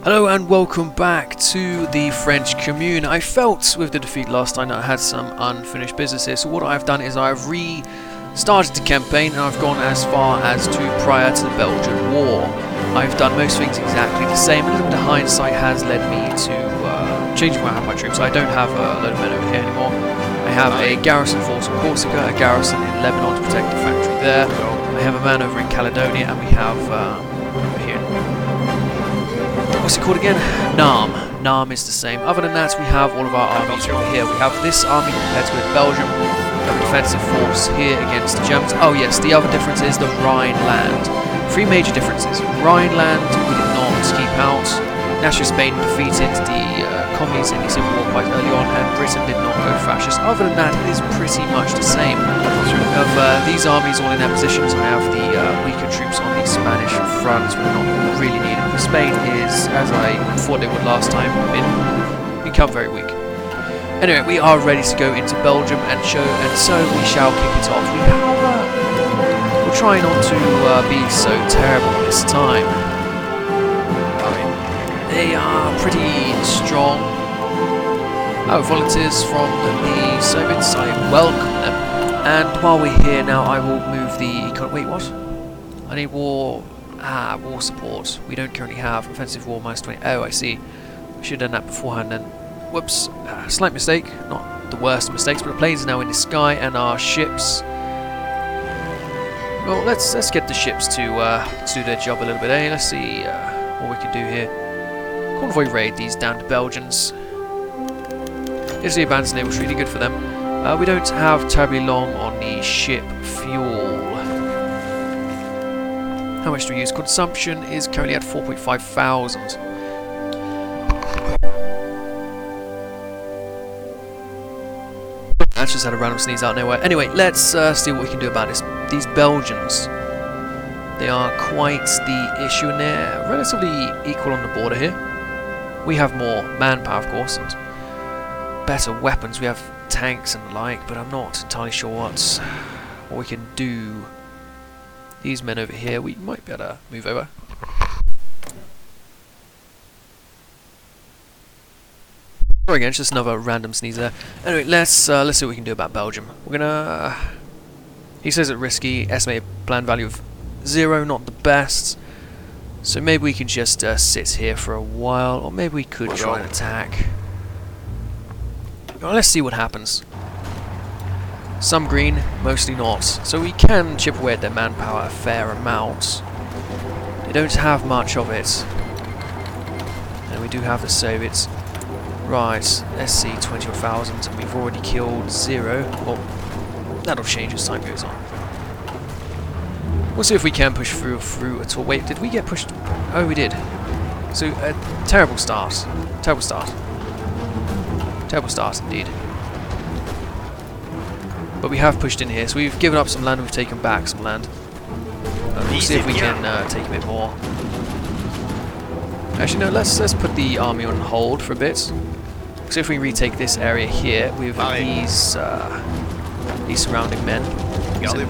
Hello and welcome back to the French Commune. I felt with the defeat last time that I had some unfinished business here, so what I've done is I've restarted the campaign and I've gone as far as to prior to the Belgian War. I've done most things exactly the same. A little bit of hindsight has led me to changing around my troops. I don't have a load of men over here anymore. I have a garrison force in Corsica, a garrison in Lebanon to protect the factory there. I have a man over in Caledonia, and we have over here. What's it called again? Nam. Nam is the same. Other than that, we have all of our armies over here. We have this army compared to Belgium. We have a defensive force here against the Germans. Oh yes, the other difference is the Rhineland. Three major differences. Rhineland we did not keep out. National Spain defeated the commies in the Civil War quite early on, and Britain did not go fascist. Other than that, it is pretty much the same. Of these armies all in their positions, I have the weaker troops on the Spanish front, which are not really needed. Spain is, as I thought they would last time, become very weak. Anyway, we are ready to go into Belgium and so we shall kick it off. We'll try not to be so terrible this time. They are pretty strong. Oh, volunteers from the Soviets, I welcome them. And while we're here now, I will move the... Wait, what? I need war support. We don't currently have offensive war minus 20. Oh, I see. I should have done that beforehand then. Whoops. Slight mistake. Not the worst mistakes, but the planes are now in the sky and our ships... Well, let's get the ships to do their job a little bit, eh? Let's see what we can do here. Convoy raid these damned Belgians. Here's the advanced naval, really good for them. We don't have terribly long on the ship fuel. How much do we use? Consumption is currently at 4.5 thousand. That's just had a random sneeze out of nowhere. Anyway, let's see what we can do about this. These Belgians. They are quite the issue, and they're relatively equal on the border here. We have more manpower, of course, and better weapons. We have tanks and the like, but I'm not entirely sure what we can do. These men over here, we might be able to move over. Sorry again, it's just another random sneeze there. Anyway, let's see what we can do about Belgium. We're gonna... He says it's risky, estimated plan value of 0, not the best. So maybe we can just sit here for a while, or maybe we could try and attack. Well, let's see what happens. Some green, mostly not. So we can chip away at their manpower a fair amount. They don't have much of it. And we do have the Soviets. Right, SC 20,000, and we've already killed 0. Well, that'll change as time goes on. We'll see if we can push through at all. Wait, did we get pushed? Oh, we did. So, a terrible start. Terrible start. Terrible start, indeed. But we have pushed in here, so we've given up some land, we've taken back some land. We'll see if we can take a bit more. Actually, no, let's put the army on hold for a bit. So if we retake this area here with these surrounding men,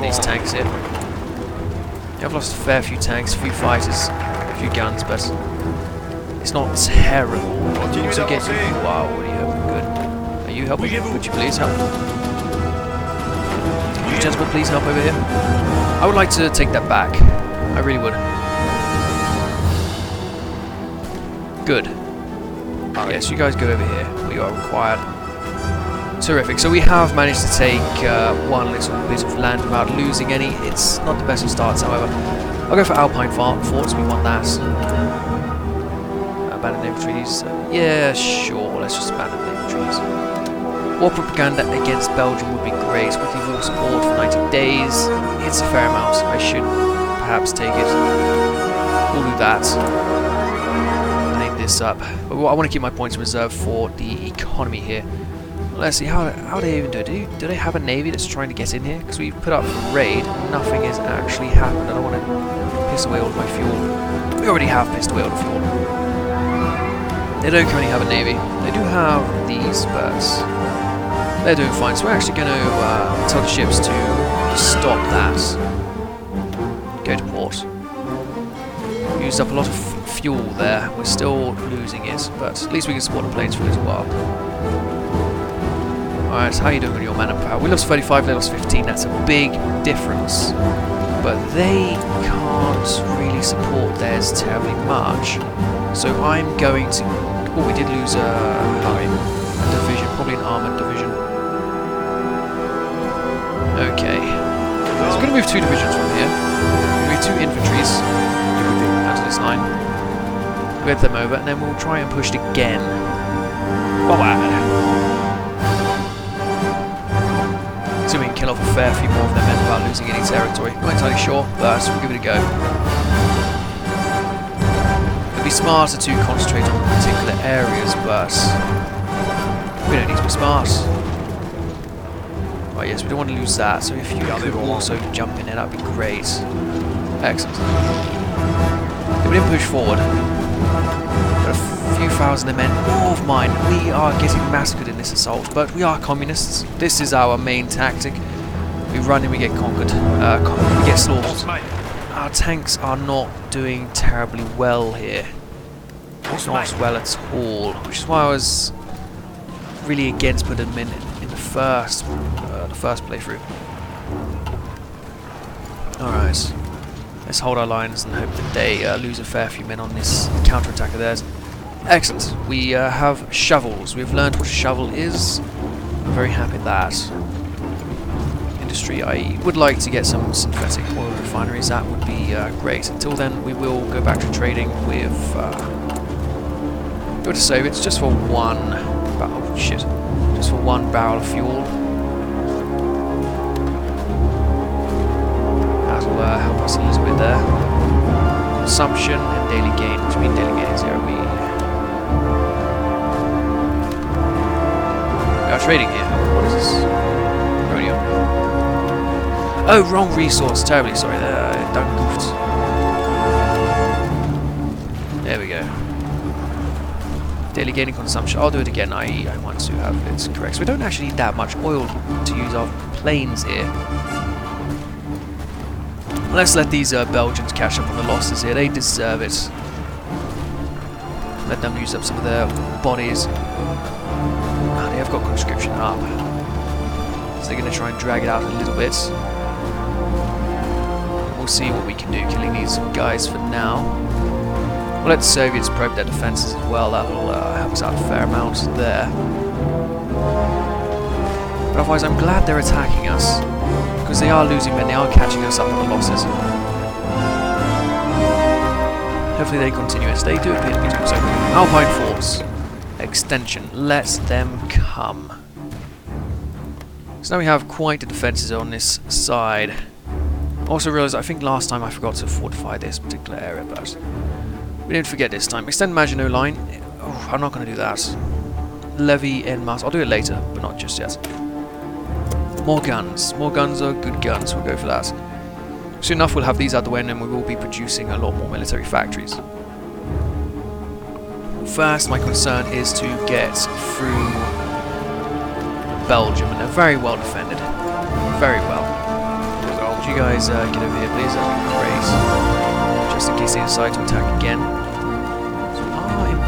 these tanks here. Yeah, I've lost a fair few tanks, a few fighters, a few guns, but it's not terrible. So get you. Wow, what are you helping? Good. Are you helping? Would you please help? Would you gentlemen please help over here? I would like to take that back. I really would. Good. Yes, you guys go over here. We are required. Terrific. So we have managed to take one little bit of land without losing any. It's not the best of starts, however. I'll go for Alpine forts. We want that. Abandoned naval treaties. Yeah, sure. Let's just abandon naval treaties. War propaganda against Belgium would be great. Weekly war support for 90 days. It's a fair amount. I should perhaps take it. We'll do that. Clean this up. But I want to keep my points reserved for the economy here. Let's see, how do they even do it? Do they have a navy that's trying to get in here? Because we put up a raid, nothing has actually happened. I don't want to piss away all of my fuel. We already have pissed away all the fuel. They don't currently have a navy. They do have these, but they're doing fine. So we're actually going to tell the ships to stop that. Go to port. Used up a lot of fuel there. We're still losing it, but at least we can support the planes for a little while. Alright, how are you doing with your manpower? We lost 35, they lost 15. That's a big difference. But they can't really support theirs terribly much. So I'm going to... Oh, we did lose a division, probably an armoured division. Okay. So we're going to move 2 divisions from here. Move 2 infantries out of this line. Get them over, and then we'll try and push it again. So we can kill off a fair few more of their men without losing any territory. Not entirely sure, but we'll give it a go. It'd be smarter to concentrate on particular areas, but we don't need to be smart. Right, yes, we don't want to lose that, so if you could also jump in there, that'd be great. Excellent. If we didn't push forward, but a few thousand of men, more of mine, we are getting massacred in this assault, but we are communists. This is our main tactic. We run and we get conquered. We get slaughtered. Our tanks are not doing terribly well here. Not well at all, which is why I was really against putting them in the first playthrough. Alright, let's hold our lines and hope that they lose a fair few men on this counter-attack of theirs. Excellent, we have shovels. We've learned what a shovel is. I'm very happy with that. Industry, I would like to get some synthetic oil refineries, that would be great. Until then, we will go back to trading with go to Soviets just for one barrel of fuel. That'll help us a little bit there. Consumption and daily gain, which means daily gain is 0. We are trading here. What is this? Rodeo. Oh, wrong resource. Terribly sorry there. Don't goofed. There we go. Daily gaining consumption. I'll do it again. I want to have it correct. So we don't actually need that much oil to use our planes here. Let's let these Belgians catch up on the losses here. They deserve it. Let them use up some of their bodies. They have got conscription up. So they're going to try and drag it out a little bit. We'll see what we can do killing these guys for now. We'll let the Soviets probe their defences as well. That'll help us out a fair amount there. But otherwise, I'm glad they're attacking us. Because they are losing men, they are catching us up on the losses. Hopefully they continue as they do appear to be doing so. Alpine Force. Extension. Let them come. So now we have quite the defences on this side. Also realised, I think last time I forgot to fortify this particular area, but we didn't forget this time. Extend Maginot Line. Oh, I'm not going to do that. Levy en masse. I'll do it later, but not just yet. More guns. More guns are good guns. We'll go for that. Soon enough we'll have these out the way and then we will be producing a lot more military factories. First, my concern is to get through Belgium, and they're very well defended. Very well. Would you guys get over here, please? That would be great. Just in case they decide to attack again. So I'm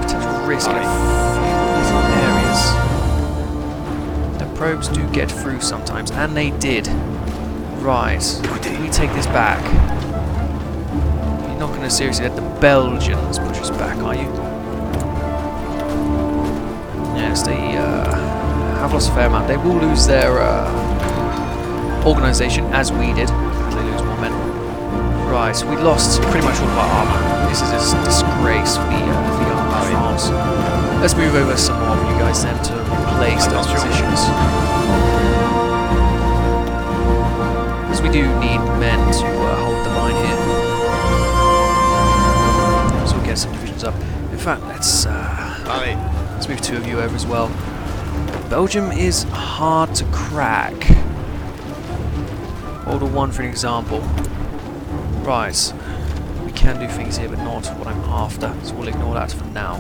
potential risk in a few areas. The probes do get through sometimes, and they did. Right. We take this back. You're not going to seriously let the Belgians push us back, are you? Yes, they have lost a fair amount. They will lose their organisation, as we did. They lose more men. Right, we lost pretty much all of our armour. This is a disgrace for the army of France. Let's move over some more of you guys then to replace those positions. Because we do need men to hold the line here. So we'll get some divisions up. In fact, let's move 2 of you over as well. Belgium is hard to crack. Order 1 for an example. Right. We can do things here, but not what I'm after. So we'll ignore that for now.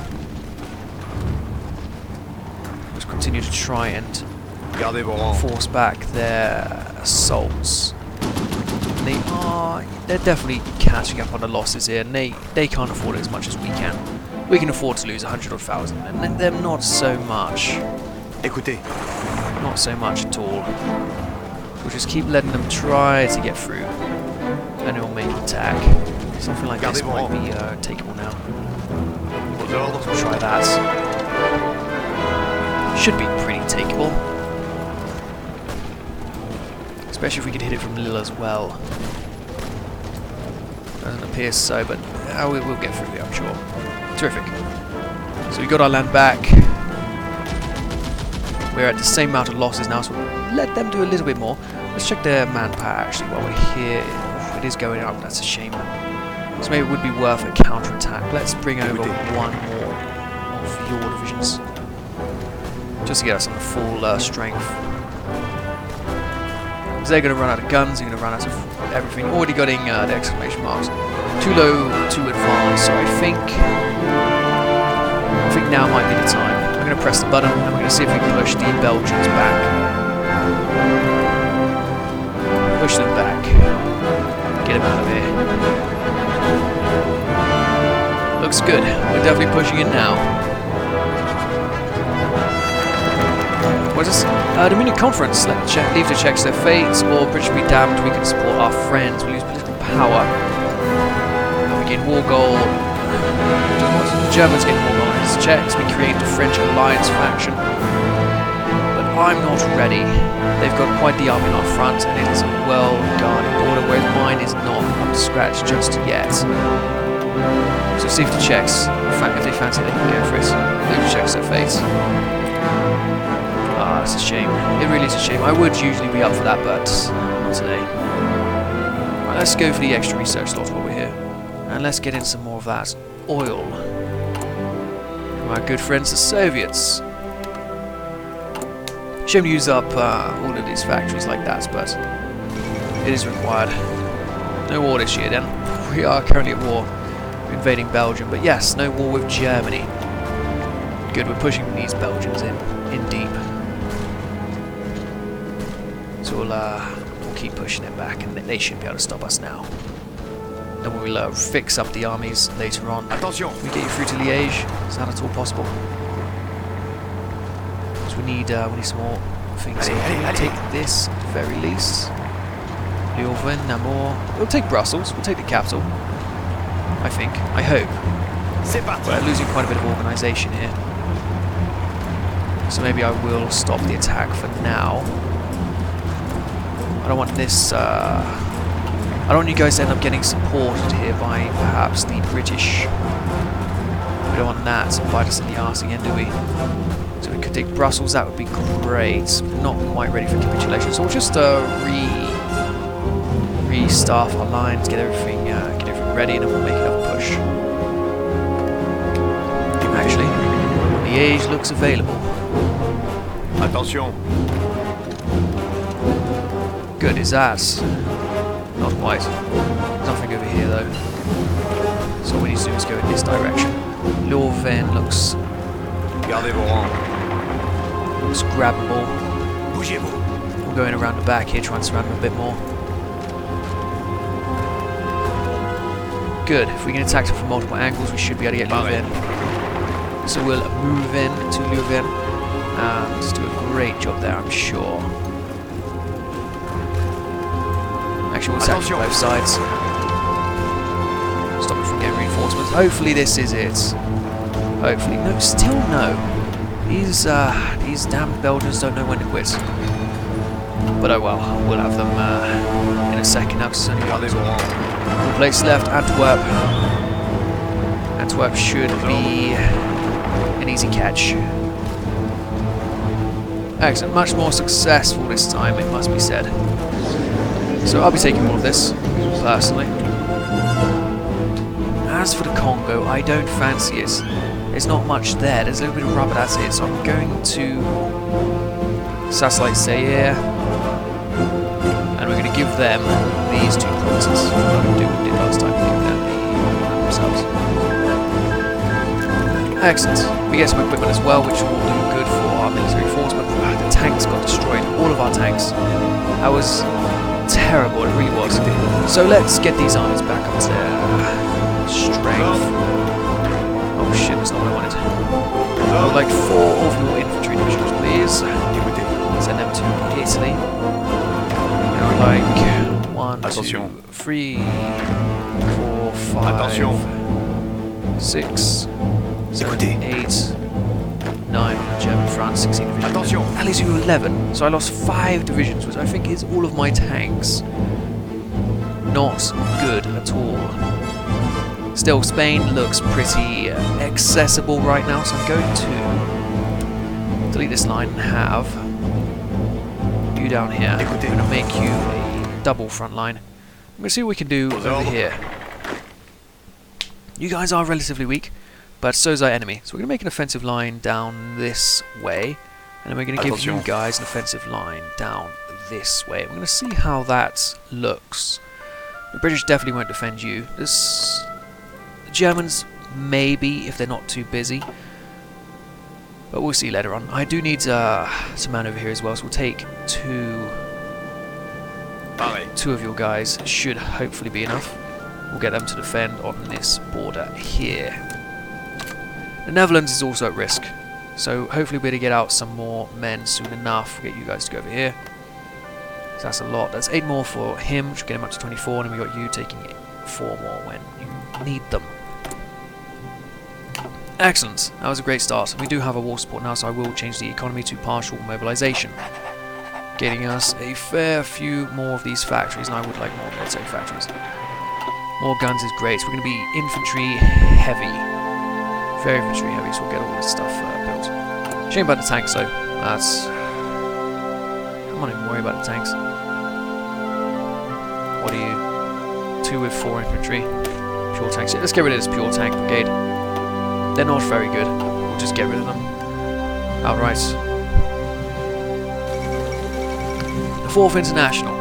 Let's continue to try and force back their assaults. they're definitely catching up on the losses here, and they can't afford it as much as we can. We can afford to lose 100,000, and them not so much. Écoutez. Not so much at all. We'll just keep letting them try to get through, and it will make an attack. Something like this might be takeable now. We'll try that. Should be pretty takeable. Especially if we could hit it from Lille as well. Doesn't appear so, but we will get through it, I'm sure. Terrific. So we got our land back. We're at the same amount of losses now, so we'll let them do a little bit more. Let's check their manpower actually while we're here. It is going up, that's a shame. So maybe it would be worth a counter-attack. Let's bring over one more of your divisions. Just to get us on the full strength. Because they're going to run out of guns, they're going to run out of everything. Already getting the exclamation marks. Too low, too advanced, so I think now might be the time. I'm going to press the button and we're going to see if we can push the Belgians back. Push them back. Get them out of here. Looks good. We're definitely pushing it now. What is this? The Munich conference. Leave the Czechs their fates, or British be damned. We can support our friends. We lose political power. We gain war goal. The Germans gain war goal against the Czechs. We create the French alliance faction. But I'm not ready. They've got quite the army on our front, and it is a well-guarded border, whereas mine is not up to scratch just yet. So see if the Czechs, if they fancy, they can go for it. Leave the Czechs their fates. Ah, that's a shame. It really is a shame. I would usually be up for that, but not today. Right, let's go for the extra research slot while we're here. And let's get in some more of that oil. My good friends, the Soviets. Shame to use up all of these factories like that, but it is required. No war this year then. We are currently at war. We're invading Belgium, but yes, no war with Germany. Good, we're pushing these Belgians in deep. So we'll keep pushing them back, and they shouldn't be able to stop us now. Then we'll fix up the armies later on. Attention! Can we get you through to Liège? Is that at all possible? So we need some more things. We'll take this at the very least. Leuven, Namur. We'll take Brussels. We'll take the capital. I think. I hope. We're losing quite a bit of organisation here. So maybe I will stop the attack for now. I don't want this. I don't want you guys to end up getting supported here by perhaps the British. We don't want that to bite us in the arse again, do we? So we could take Brussels. That would be great. Not quite ready for capitulation. So we'll just restaff our lines, get everything ready, and then we'll make another push. Actually, Liège looks available. Attention. Good, is that? Not quite. Nothing over here though. So all we need to do is go in this direction. Leuven looks grabbable. We'll go in around the back here, try and surround them a bit more. Good, if we can attack them from multiple angles, we should be able to get Leuven. So we'll move in to Leuven and do a great job there, I'm sure. Actually, we'll attack from both sides. Stop it from getting reinforcements. Hopefully this is it. Hopefully. No, still no. These damn Belgians don't know when to quit. But oh well, we'll have them in a second now, because it's only one place left. Antwerp. Antwerp should be an easy catch. Excellent, much more successful this time, it must be said. So I'll be taking all of this, personally. As for the Congo, I don't fancy it. There's not much there, there's a little bit of rubber, that's it. So I'm going to Satellite Zaire, and we're going to give them these 2 provinces. Like we did last time, give them themselves. Excellent. We get some equipment as well, which will do good for our military force, but the tanks got destroyed. All of our tanks. That was terrible, it really was. So let's get these armies back up to their strength. Oh shit, that's not what I wanted. I would like 4 of your infantry divisions, please. Send them to Italy. I would like 1, 2, 3, 4, 5, 6, 7, 8, 9 on the German front, 16 divisions. That leaves you 11. So I lost 5 divisions, which I think is all of my tanks. Not good at all. Still, Spain looks pretty accessible right now, so I'm going to delete this line and have you down here. I'm going to make you a double front line. I'm going to see what we can do over here. You guys are relatively weak, but so is our enemy. So we're going to make an offensive line down this way, and then we're going to give you guys an offensive line down this way. We're going to see how that looks. The British definitely won't defend you. The Germans, maybe, if they're not too busy. But we'll see later on. I do need some man over here as well, so we'll take two of your guys. Should hopefully be enough. We'll get them to defend on this border here. The Netherlands is also at risk, so hopefully we'll be able to get out some more men soon enough. We'll get you guys to go over here. So that's a lot. That's 8 more for him, which will get him up to 24, and then we got you taking 4 more when you need them. Excellent. That was a great start. We do have a war support now, so I will change the economy to partial mobilization, getting us a fair few more of these factories, and I would like more military factories. More guns is great. So we're going to be infantry heavy. Very infantry heavy, so we'll get all this stuff built. Shame about the tanks, though. That's... I'm not even worried about the tanks. What are you? 2 with 4 infantry. Pure tanks. Yeah, let's get rid of this pure tank brigade. They're not very good. We'll just get rid of them outright. The 4th International.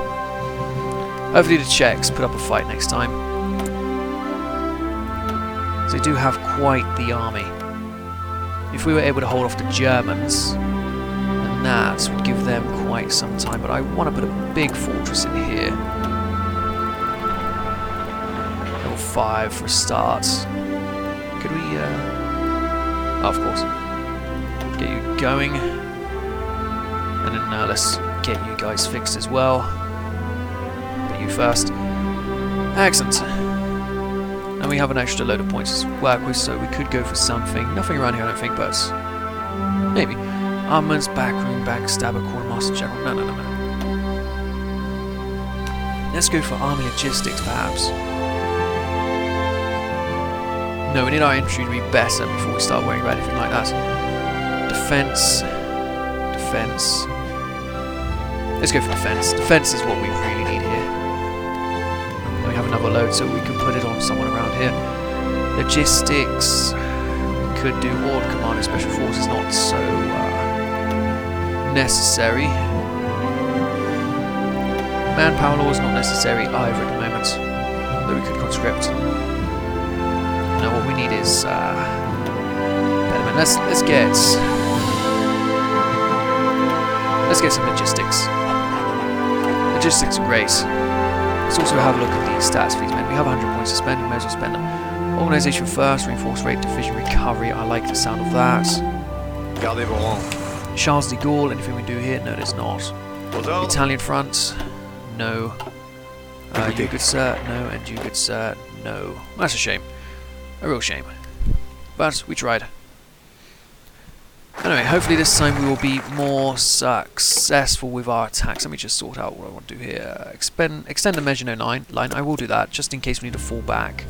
Hopefully the Czechs put up a fight next time. They do have quite the army. If we were able to hold off the Germans, then that would give them quite some time. But I want to put a big fortress in here. Level 5 for a start. Could we, oh, of course. Get you going. And then let's get you guys fixed as well. But you first. Excellent. And we have an extra load of points to work with, so we could go for something. Nothing around here, I don't think, but maybe. Armaments, backroom, backstabber, quartermaster general. No, no, no, no. Let's go for army logistics, perhaps. No, we need our infantry to be better before we start worrying about anything like that. Defense. Defense. Let's go for defense. Defense is what we really need here. And we have another load, so we can put it on someone around here. Logistics. Could do Ward Commando Special Forces, not so necessary. Manpower law is not necessary either at the moment, though we could conscript. No, what we need is betterment. Let's get some logistics. Logistics are great. Let's also have a look at the stats for these men. We have 100 points to spend, we may as well spend them. Organisation first, reinforced rate, division recovery. I like the sound of that. Gardez vos rangs. Charles de Gaulle, anything we do here? No, there's not. Italian front? No. You good sir? No. And you good sir? No. That's a shame. A real shame. But we tried. Anyway, hopefully this time we will be more successful with our attacks. Let me just sort out what I want to do here. Extend the Maginot line. I will do that, just in case we need to fall back.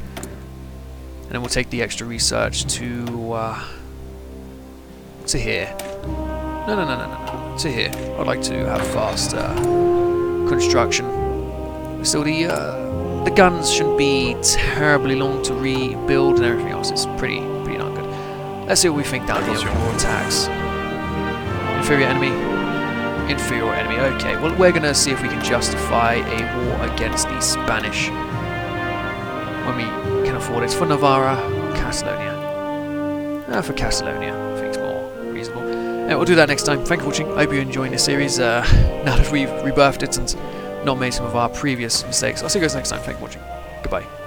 And then we'll take the extra research to here. No. To here. I'd like to have fast construction. Still, the guns shouldn't be terribly long to rebuild, and everything else is pretty darn good. Let's see what we think down here for more attacks. Inferior enemy. Inferior enemy. Okay, well, we're going to see if we can justify a war against the Spanish when we can afford it. For Navarra, Catalonia. For Catalonia, I think it's more reasonable. We'll do that next time. Thank you for watching. I hope you're enjoying this series. Now that we've rebirthed it and not made some of our previous mistakes. I'll see you guys next time. Thank you for watching. Goodbye.